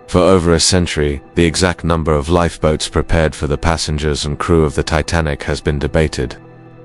For over a century, the exact number of lifeboats prepared for the passengers and crew of the Titanic has been debated.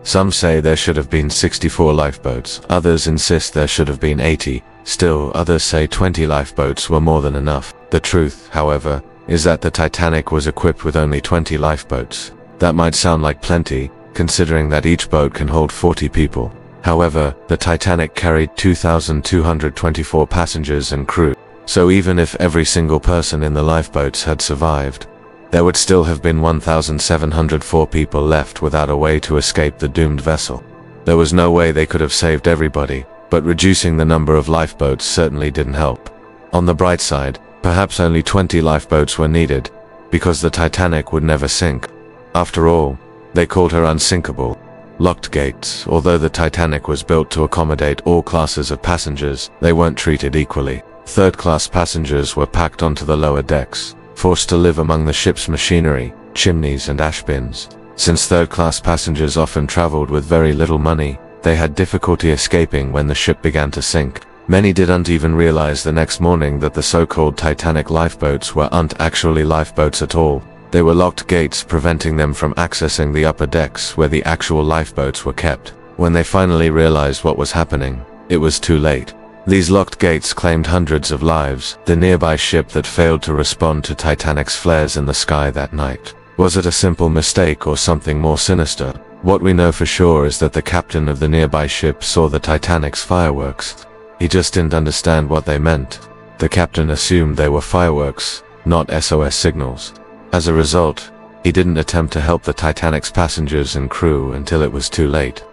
Some say there should have been 64 lifeboats, others insist there should have been 80, still others say 20 lifeboats were more than enough. The truth, however, is that the Titanic was equipped with only 20 lifeboats. That might sound like plenty, considering that each boat can hold 40 people. However, the Titanic carried 2,224 passengers and crew, so even if every single person in the lifeboats had survived, there would still have been 1,704 people left without a way to escape the doomed vessel. There was no way they could have saved everybody, but reducing the number of lifeboats certainly didn't help. On the bright side, perhaps only 20 lifeboats were needed, because the Titanic would never sink. After all, they called her unsinkable. Locked gates. Although the Titanic was built to accommodate all classes of passengers, they weren't treated equally. Third-class passengers were packed onto the lower decks, forced to live among the ship's machinery, chimneys and ash bins. Since third-class passengers often traveled with very little money, they had difficulty escaping when the ship began to sink. Many didn't even realize the next morning that the so-called Titanic lifeboats weren't actually lifeboats at all. They were locked gates preventing them from accessing the upper decks where the actual lifeboats were kept. When they finally realized what was happening, it was too late. These locked gates claimed hundreds of lives. The nearby ship that failed to respond to Titanic's flares in the sky that night. Was it a simple mistake or something more sinister? What we know for sure is that the captain of the nearby ship saw the Titanic's fireworks. He just didn't understand what they meant. The captain assumed they were fireworks, not SOS signals. As a result, he didn't attempt to help the Titanic's passengers and crew until it was too late.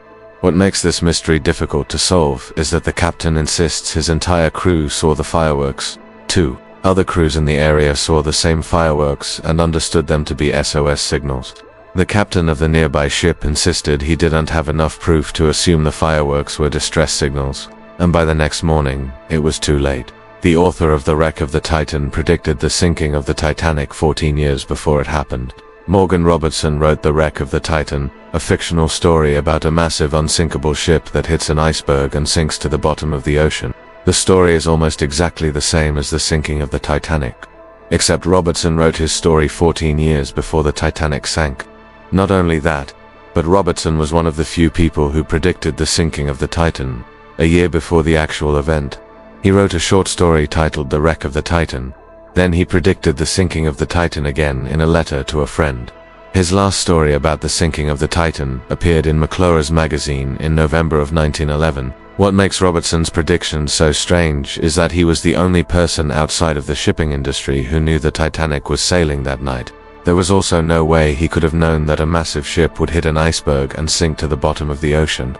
What makes this mystery difficult to solve is that the captain insists his entire crew saw the fireworks. 2 other crews in the area saw the same fireworks and understood them to be SOS signals. The captain of the nearby ship insisted he didn't have enough proof to assume the fireworks were distress signals, and by the next morning, it was too late. The author of The Wreck of the Titan predicted the sinking of the Titanic 14 years before it happened. Morgan Robertson wrote The Wreck of the Titan, a fictional story about a massive unsinkable ship that hits an iceberg and sinks to the bottom of the ocean. The story is almost exactly the same as the sinking of the Titanic, except Robertson wrote his story 14 years before the Titanic sank. Not only that, but Robertson was one of the few people who predicted the sinking of the Titan, a year before the actual event. He wrote a short story titled The Wreck of the Titan. Then he predicted the sinking of the Titan again in a letter to a friend. His last story about the sinking of the Titan appeared in McClure's magazine in November of 1911. What makes Robertson's prediction so strange is that he was the only person outside of the shipping industry who knew the Titanic was sailing that night. There was also no way he could have known that a massive ship would hit an iceberg and sink to the bottom of the ocean.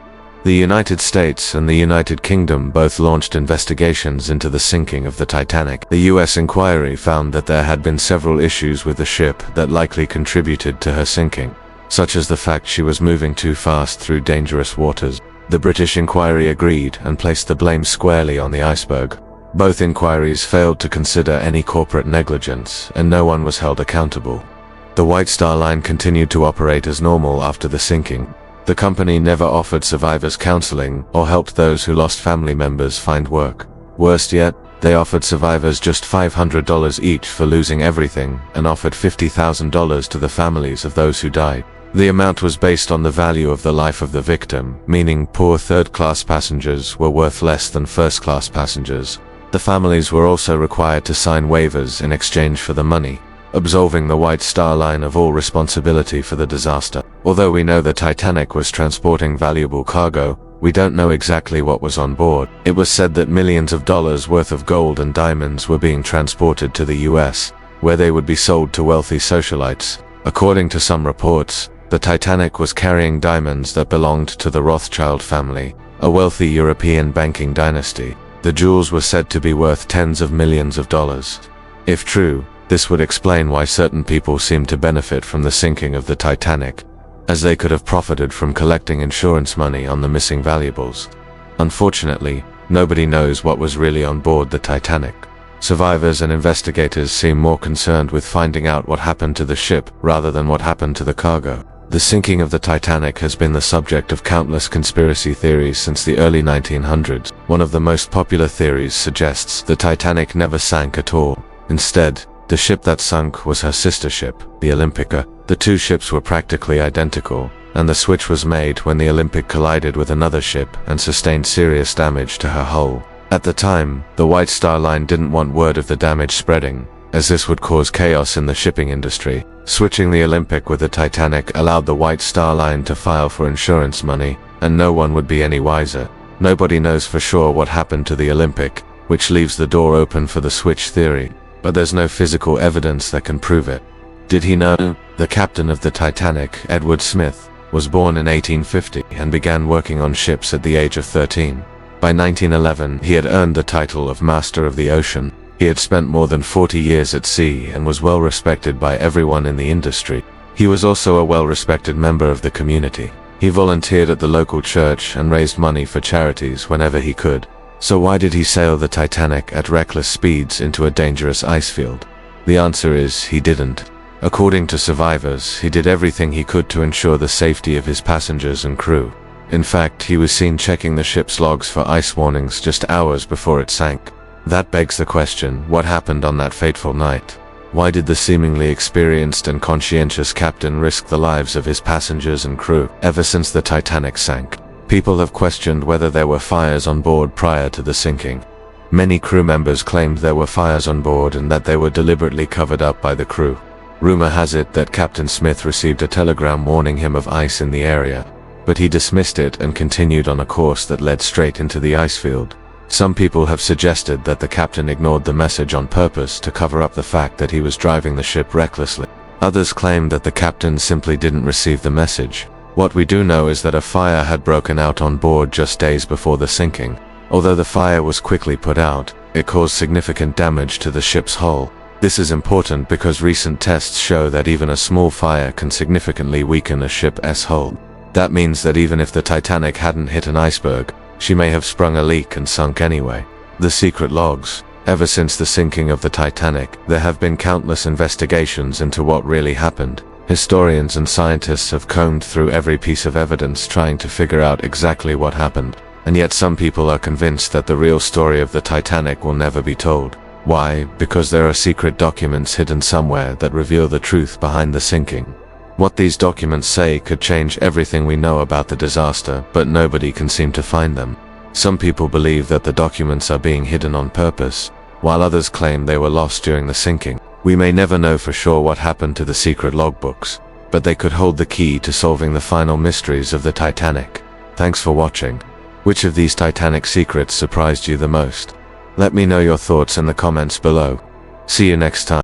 The United States and the United Kingdom both launched investigations into the sinking of the Titanic. The U.S. inquiry found that there had been several issues with the ship that likely contributed to her sinking, such as the fact she was moving too fast through dangerous waters. The British inquiry agreed and placed the blame squarely on the iceberg. Both inquiries failed to consider any corporate negligence, and no one was held accountable. The White Star Line continued to operate as normal after the sinking. The company never offered survivors counseling or helped those who lost family members find work. Worst yet, they offered survivors just $500 each for losing everything and offered $50,000 to the families of those who died. The amount was based on the value of the life of the victim, meaning poor third-class passengers were worth less than first-class passengers. The families were also required to sign waivers in exchange for the money, absolving the White Star Line of all responsibility for the disaster. Although we know the Titanic was transporting valuable cargo, we don't know exactly what was on board. It was said that millions of dollars worth of gold and diamonds were being transported to the US, where they would be sold to wealthy socialites. According to some reports, the Titanic was carrying diamonds that belonged to the Rothschild family, a wealthy European banking dynasty. The jewels were said to be worth tens of millions of dollars. If true, this would explain why certain people seemed to benefit from the sinking of the Titanic, as they could have profited from collecting insurance money on the missing valuables. Unfortunately, nobody knows what was really on board the Titanic. Survivors and investigators seem more concerned with finding out what happened to the ship rather than what happened to the cargo. The sinking of the Titanic has been the subject of countless conspiracy theories since the early 1900s. One of the most popular theories suggests the Titanic never sank at all. Instead, the ship that sunk was her sister ship, the Olympica. The two ships were practically identical, and the switch was made when the Olympic collided with another ship and sustained serious damage to her hull. At the time, the White Star Line didn't want word of the damage spreading, as this would cause chaos in the shipping industry. Switching the Olympic with the Titanic allowed the White Star Line to file for insurance money, and no one would be any wiser. Nobody knows for sure what happened to the Olympic, which leaves the door open for the switch theory, but there's no physical evidence that can prove it. Did he know? The captain of the Titanic, Edward Smith, was born in 1850 and began working on ships at the age of 13. By 1911, he had earned the title of Master of the Ocean. He had spent more than 40 years at sea and was well respected by everyone in the industry. He was also a well-respected member of the community. He volunteered at the local church and raised money for charities whenever he could. So why did he sail the Titanic at reckless speeds into a dangerous ice field? The answer is he didn't. According to survivors, he did everything he could to ensure the safety of his passengers and crew. In fact, he was seen checking the ship's logs for ice warnings just hours before it sank. That begs the question, what happened on that fateful night? Why did the seemingly experienced and conscientious captain risk the lives of his passengers and crew? Ever since the Titanic sank, people have questioned whether there were fires on board prior to the sinking. Many crew members claimed there were fires on board and that they were deliberately covered up by the crew. Rumor has it that Captain Smith received a telegram warning him of ice in the area, but he dismissed it and continued on a course that led straight into the ice field. Some people have suggested that the captain ignored the message on purpose to cover up the fact that he was driving the ship recklessly. Others claim that the captain simply didn't receive the message. What we do know is that a fire had broken out on board just days before the sinking. Although the fire was quickly put out, it caused significant damage to the ship's hull. This is important because recent tests show that even a small fire can significantly weaken a ship's hull. That means that even if the Titanic hadn't hit an iceberg, she may have sprung a leak and sunk anyway. The secret logs. Ever since the sinking of the Titanic, there have been countless investigations into what really happened. Historians and scientists have combed through every piece of evidence trying to figure out exactly what happened. And yet some people are convinced that the real story of the Titanic will never be told. Why? Because there are secret documents hidden somewhere that reveal the truth behind the sinking. What these documents say could change everything we know about the disaster, but nobody can seem to find them. Some people believe that the documents are being hidden on purpose, while others claim they were lost during the sinking. We may never know for sure what happened to the secret logbooks, but they could hold the key to solving the final mysteries of the Titanic. Thanks for watching. Which of these Titanic secrets surprised you the most? Let me know your thoughts in the comments below. See you next time.